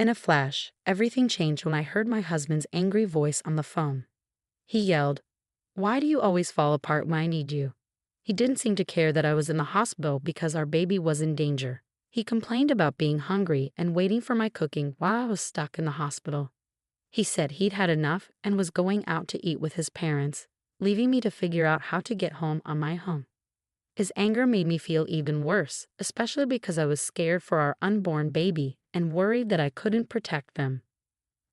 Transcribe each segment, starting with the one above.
In a flash, everything changed when I heard my husband's angry voice on the phone. He yelled, "Why do you always fall apart when I need you?" He didn't seem to care that I was in the hospital because our baby was in danger. He complained about being hungry and waiting for my cooking while I was stuck in the hospital. He said he'd had enough and was going out to eat with his parents, leaving me to figure out how to get home on my own. His anger made me feel even worse, especially because I was scared for our unborn baby and worried that I couldn't protect them.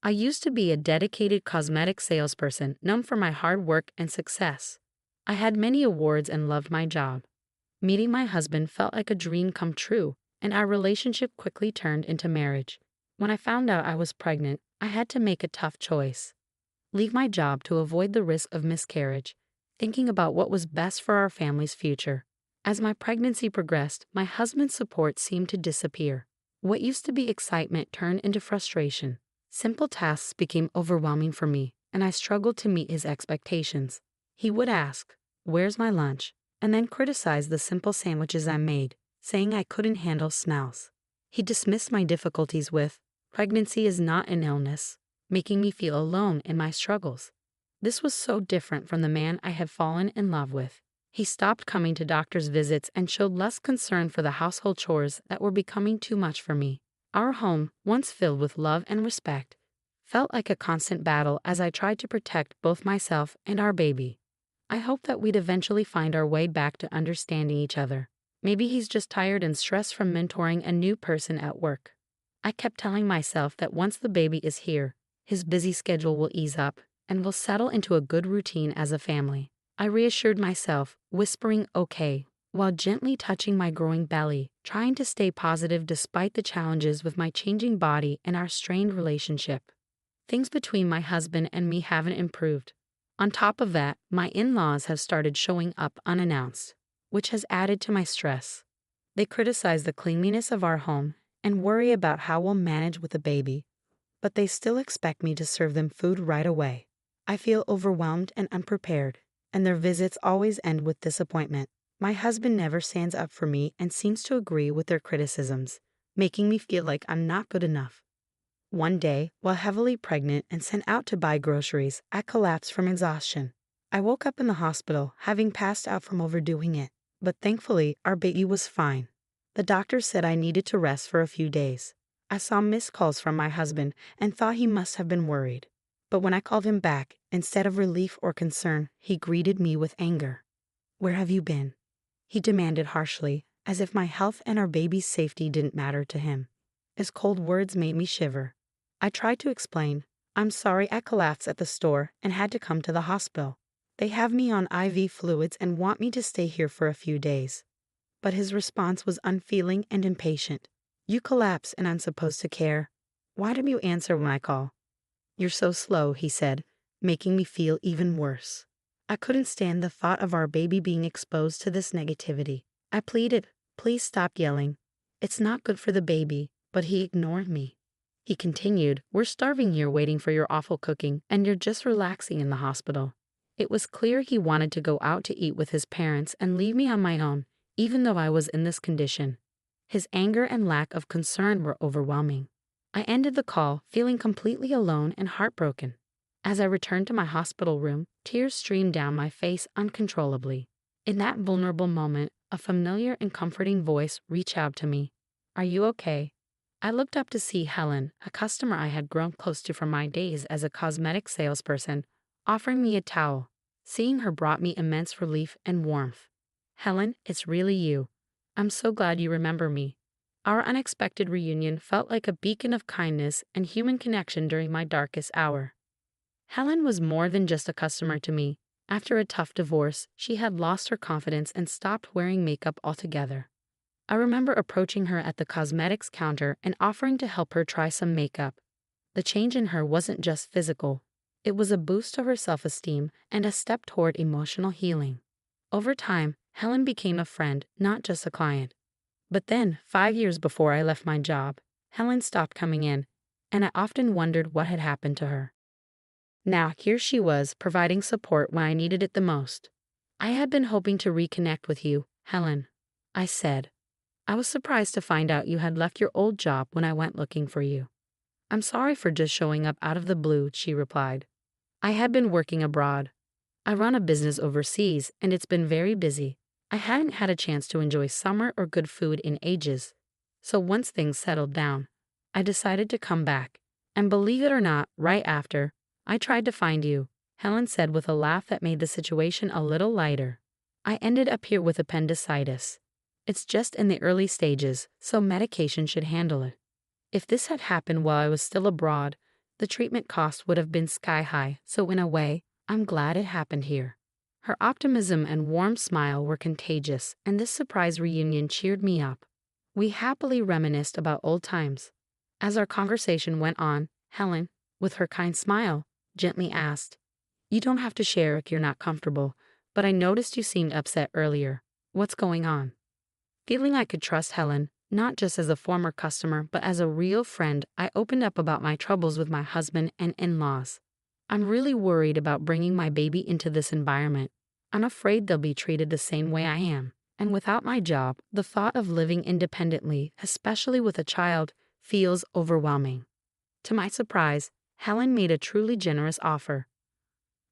I used to be a dedicated cosmetic salesperson known for my hard work and success. I had many awards and loved my job. Meeting my husband felt like a dream come true, and our relationship quickly turned into marriage. When I found out I was pregnant, I had to make a tough choice. Leave my job to avoid the risk of miscarriage, thinking about what was best for our family's future. As my pregnancy progressed, my husband's support seemed to disappear. What used to be excitement turned into frustration. Simple tasks became overwhelming for me, and I struggled to meet his expectations. He would ask, "Where's my lunch?" and then criticize the simple sandwiches I made, saying I couldn't handle smells. He dismissed my difficulties with, "Pregnancy is not an illness," making me feel alone in my struggles. This was so different from the man I had fallen in love with. He stopped coming to doctor's visits and showed less concern for the household chores that were becoming too much for me. Our home, once filled with love and respect, felt like a constant battle as I tried to protect both myself and our baby. I hoped that we'd eventually find our way back to understanding each other. Maybe he's just tired and stressed from mentoring a new person at work. I kept telling myself that once the baby is here, his busy schedule will ease up and we'll settle into a good routine as a family. I reassured myself, whispering "okay," while gently touching my growing belly, trying to stay positive despite the challenges with my changing body and our strained relationship. Things between my husband and me haven't improved. On top of that, my in-laws have started showing up unannounced, which has added to my stress. They criticize the cleanliness of our home and worry about how we'll manage with the baby, but they still expect me to serve them food right away. I feel overwhelmed and unprepared, and their visits always end with disappointment. My husband never stands up for me and seems to agree with their criticisms, making me feel like I'm not good enough. One day, while heavily pregnant and sent out to buy groceries, I collapsed from exhaustion. I woke up in the hospital, having passed out from overdoing it, but thankfully, our baby was fine. The doctor said I needed to rest for a few days. I saw missed calls from my husband and thought he must have been worried. But when I called him back, instead of relief or concern, he greeted me with anger. "Where have you been?" he demanded harshly, as if my health and our baby's safety didn't matter to him. His cold words made me shiver. I tried to explain, "I'm sorry I collapsed at the store and had to come to the hospital. They have me on IV fluids and want me to stay here for a few days." But his response was unfeeling and impatient. "You collapse and I'm supposed to care. Why don't you answer when I call?" "You're so slow," he said, making me feel even worse. I couldn't stand the thought of our baby being exposed to this negativity. I pleaded, "Please stop yelling. It's not good for the baby," but he ignored me. He continued, "We're starving here waiting for your awful cooking, and you're just relaxing in the hospital." It was clear he wanted to go out to eat with his parents and leave me on my own, even though I was in this condition. His anger and lack of concern were overwhelming. I ended the call, feeling completely alone and heartbroken. As I returned to my hospital room, tears streamed down my face uncontrollably. In that vulnerable moment, a familiar and comforting voice reached out to me. "Are you okay?" I looked up to see Helen, a customer I had grown close to from my days as a cosmetic salesperson, offering me a towel. Seeing her brought me immense relief and warmth. "Helen, it's really you. I'm so glad you remember me." Our unexpected reunion felt like a beacon of kindness and human connection during my darkest hour. Helen was more than just a customer to me. After a tough divorce, she had lost her confidence and stopped wearing makeup altogether. I remember approaching her at the cosmetics counter and offering to help her try some makeup. The change in her wasn't just physical. It was a boost to her self-esteem and a step toward emotional healing. Over time, Helen became a friend, not just a client. But then, 5 years before I left my job, Helen stopped coming in, and I often wondered what had happened to her. Now, here she was, providing support when I needed it the most. "I had been hoping to reconnect with you, Helen," I said. "I was surprised to find out you had left your old job when I went looking for you." "I'm sorry for just showing up out of the blue," she replied. "I had been working abroad. I run a business overseas, and it's been very busy. I hadn't had a chance to enjoy summer or good food in ages. So once things settled down, I decided to come back. And believe it or not, right after, I tried to find you," Helen said with a laugh that made the situation a little lighter. "I ended up here with appendicitis. It's just in the early stages, so medication should handle it. If this had happened while I was still abroad, the treatment cost would have been sky high, so in a way, I'm glad it happened here." Her optimism and warm smile were contagious, and this surprise reunion cheered me up. We happily reminisced about old times. As our conversation went on, Helen, with her kind smile, gently asked, "You don't have to share if you're not comfortable, but I noticed you seemed upset earlier. What's going on?" Feeling I could trust Helen, not just as a former customer but as a real friend, I opened up about my troubles with my husband and in-laws. "I'm really worried about bringing my baby into this environment. I'm afraid they'll be treated the same way I am. And without my job, the thought of living independently, especially with a child, feels overwhelming." To my surprise, Helen made a truly generous offer.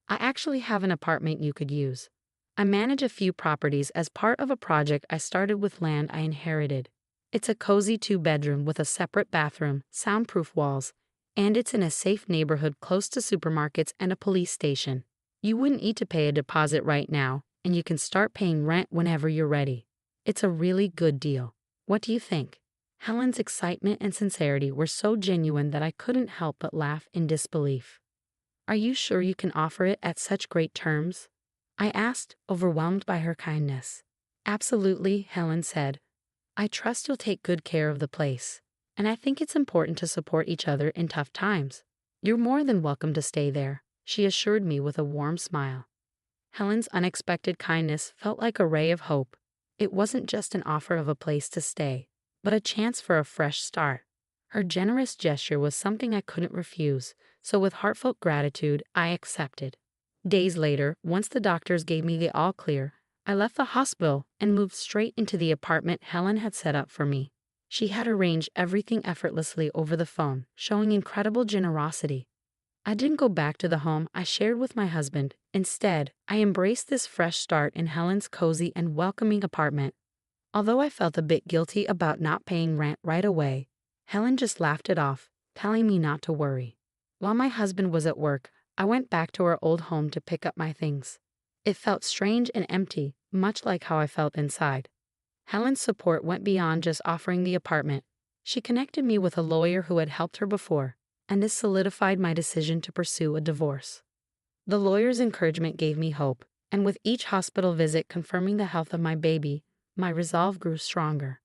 "I actually have an apartment you could use. I manage a few properties as part of a project I started with land I inherited. It's a cozy 2-bedroom with a separate bathroom, soundproof walls, and it's in a safe neighborhood close to supermarkets and a police station. You wouldn't need to pay a deposit right now, and you can start paying rent whenever you're ready. It's a really good deal. What do you think?" Helen's excitement and sincerity were so genuine that I couldn't help but laugh in disbelief. "Are you sure you can offer it at such great terms?" I asked, overwhelmed by her kindness. "Absolutely," Helen said. "I trust you'll take good care of the place, and I think it's important to support each other in tough times. You're more than welcome to stay there," she assured me with a warm smile. Helen's unexpected kindness felt like a ray of hope. It wasn't just an offer of a place to stay, but a chance for a fresh start. Her generous gesture was something I couldn't refuse, so with heartfelt gratitude, I accepted. Days later, once the doctors gave me the all clear, I left the hospital and moved straight into the apartment Helen had set up for me. She had arranged everything effortlessly over the phone, showing incredible generosity. I didn't go back to the home I shared with my husband. Instead, I embraced this fresh start in Helen's cozy and welcoming apartment. Although I felt a bit guilty about not paying rent right away, Helen just laughed it off, telling me not to worry. While my husband was at work, I went back to our old home to pick up my things. It felt strange and empty, much like how I felt inside. Helen's support went beyond just offering the apartment. She connected me with a lawyer who had helped her before, and this solidified my decision to pursue a divorce. The lawyer's encouragement gave me hope, and with each hospital visit confirming the health of my baby, my resolve grew stronger.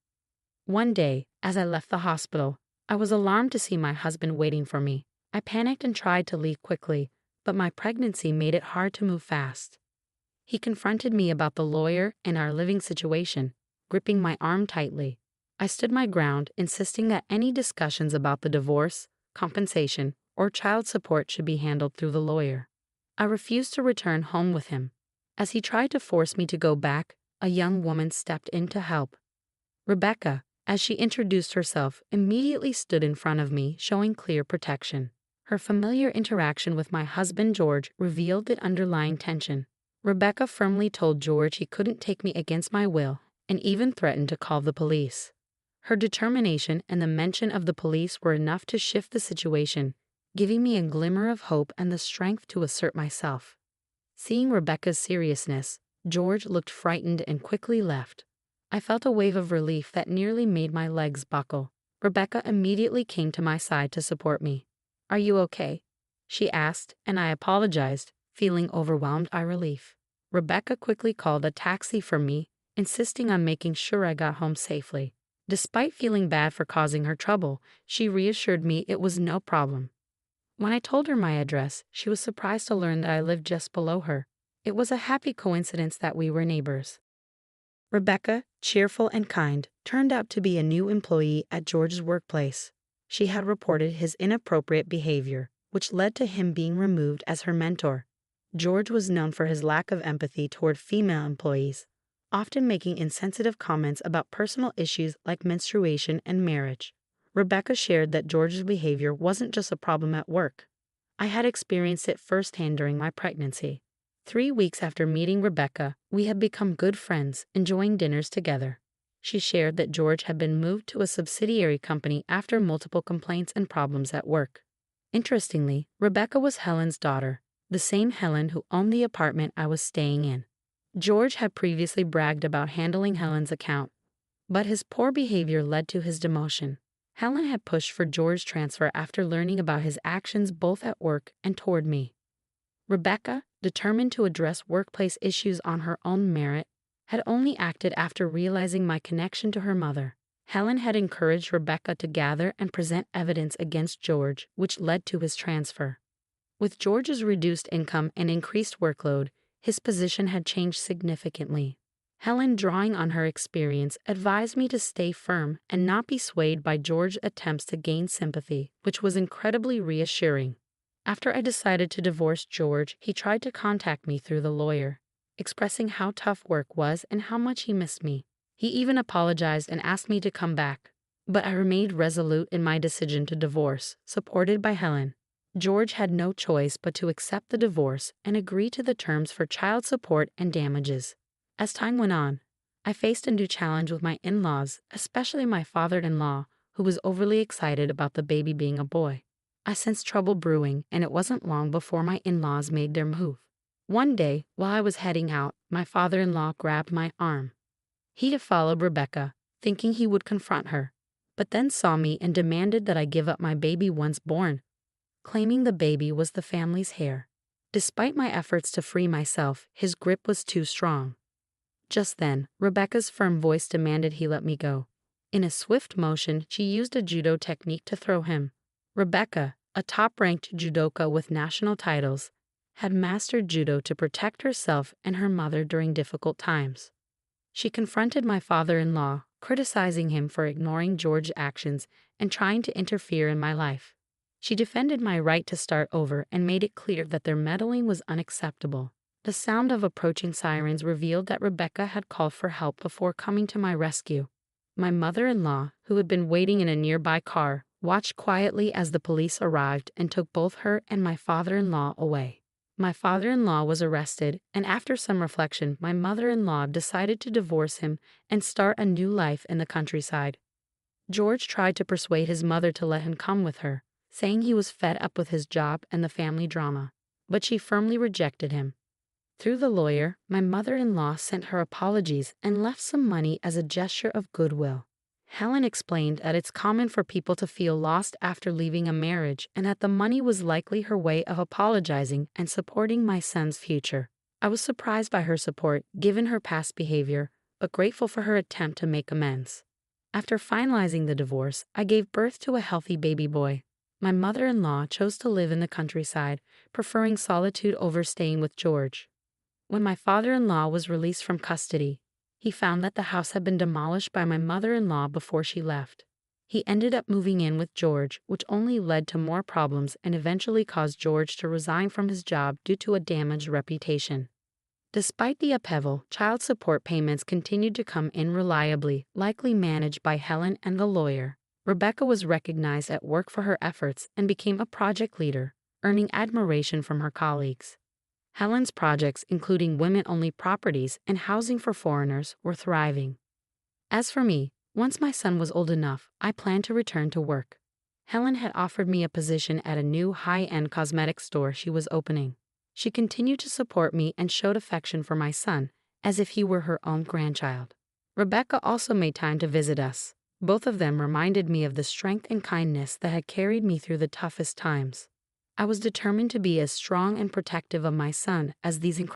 One day, as I left the hospital, I was alarmed to see my husband waiting for me. I panicked and tried to leave quickly, but my pregnancy made it hard to move fast. He confronted me about the lawyer and our living situation, gripping my arm tightly. I stood my ground, insisting that any discussions about the divorce, compensation, or child support should be handled through the lawyer. I refused to return home with him. As he tried to force me to go back, a young woman stepped in to help. Rebecca, as she introduced herself, immediately stood in front of me, showing clear protection. Her familiar interaction with my husband George revealed the underlying tension. Rebecca firmly told George he couldn't take me against my will, and even threatened to call the police. Her determination and the mention of the police were enough to shift the situation, giving me a glimmer of hope and the strength to assert myself. Seeing Rebecca's seriousness, George looked frightened and quickly left. I felt a wave of relief that nearly made my legs buckle. Rebecca immediately came to my side to support me. "Are you okay?" she asked, and I apologized, feeling overwhelmed by relief. Rebecca quickly called a taxi for me, insisting on making sure I got home safely. Despite feeling bad for causing her trouble, she reassured me it was no problem. When I told her my address, she was surprised to learn that I lived just below her. It was a happy coincidence that we were neighbors. Rebecca, cheerful and kind, turned out to be a new employee at George's workplace. She had reported his inappropriate behavior, which led to him being removed as her mentor. George was known for his lack of empathy toward female employees, often making insensitive comments about personal issues like menstruation and marriage. Rebecca shared that George's behavior wasn't just a problem at work. I had experienced it firsthand during my pregnancy. 3 weeks after meeting Rebecca, we had become good friends, enjoying dinners together. She shared that George had been moved to a subsidiary company after multiple complaints and problems at work. Interestingly, Rebecca was Helen's daughter, the same Helen who owned the apartment I was staying in. George had previously bragged about handling Helen's account, but his poor behavior led to his demotion. Helen had pushed for George's transfer after learning about his actions both at work and toward me. Rebecca, determined to address workplace issues on her own merit, had only acted after realizing my connection to her mother. Helen had encouraged Rebecca to gather and present evidence against George, which led to his transfer. With George's reduced income and increased workload, his position had changed significantly. Helen, drawing on her experience, advised me to stay firm and not be swayed by George's attempts to gain sympathy, which was incredibly reassuring. After I decided to divorce George, he tried to contact me through the lawyer, expressing how tough work was and how much he missed me. He even apologized and asked me to come back, but I remained resolute in my decision to divorce, supported by Helen. George had no choice but to accept the divorce and agree to the terms for child support and damages. As time went on, I faced a new challenge with my in-laws, especially my father-in-law, who was overly excited about the baby being a boy. I sensed trouble brewing, and it wasn't long before my in-laws made their move. One day, while I was heading out, my father-in-law grabbed my arm. He had followed Rebecca, thinking he would confront her, but then saw me and demanded that I give up my baby once born, claiming the baby was the family's heir. Despite my efforts to free myself, his grip was too strong. Just then, Rebecca's firm voice demanded he let me go. In a swift motion, she used a judo technique to throw him. Rebecca, a top-ranked judoka with national titles, had mastered judo to protect herself and her mother during difficult times. She confronted my father-in-law, criticizing him for ignoring George's actions and trying to interfere in my life. She defended my right to start over and made it clear that their meddling was unacceptable. The sound of approaching sirens revealed that Rebecca had called for help before coming to my rescue. My mother-in-law, who had been waiting in a nearby car, watched quietly as the police arrived and took both her and my father-in-law away. My father-in-law was arrested, and after some reflection, my mother-in-law decided to divorce him and start a new life in the countryside. George tried to persuade his mother to let him come with her, saying he was fed up with his job and the family drama, but she firmly rejected him. Through the lawyer, my mother-in-law sent her apologies and left some money as a gesture of goodwill. Helen explained that it's common for people to feel lost after leaving a marriage and that the money was likely her way of apologizing and supporting my son's future. I was surprised by her support, given her past behavior, but grateful for her attempt to make amends. After finalizing the divorce, I gave birth to a healthy baby boy. My mother-in-law chose to live in the countryside, preferring solitude over staying with George. When my father-in-law was released from custody, he found that the house had been demolished by my mother-in-law before she left. He ended up moving in with George, which only led to more problems and eventually caused George to resign from his job due to a damaged reputation. Despite the upheaval, child support payments continued to come in reliably, likely managed by Helen and the lawyer. Rebecca was recognized at work for her efforts and became a project leader, earning admiration from her colleagues. Helen's projects, including women-only properties and housing for foreigners, were thriving. As for me, once my son was old enough, I planned to return to work. Helen had offered me a position at a new high-end cosmetics store she was opening. She continued to support me and showed affection for my son, as if he were her own grandchild. Rebecca also made time to visit us. Both of them reminded me of the strength and kindness that had carried me through the toughest times. I was determined to be as strong and protective of my son as these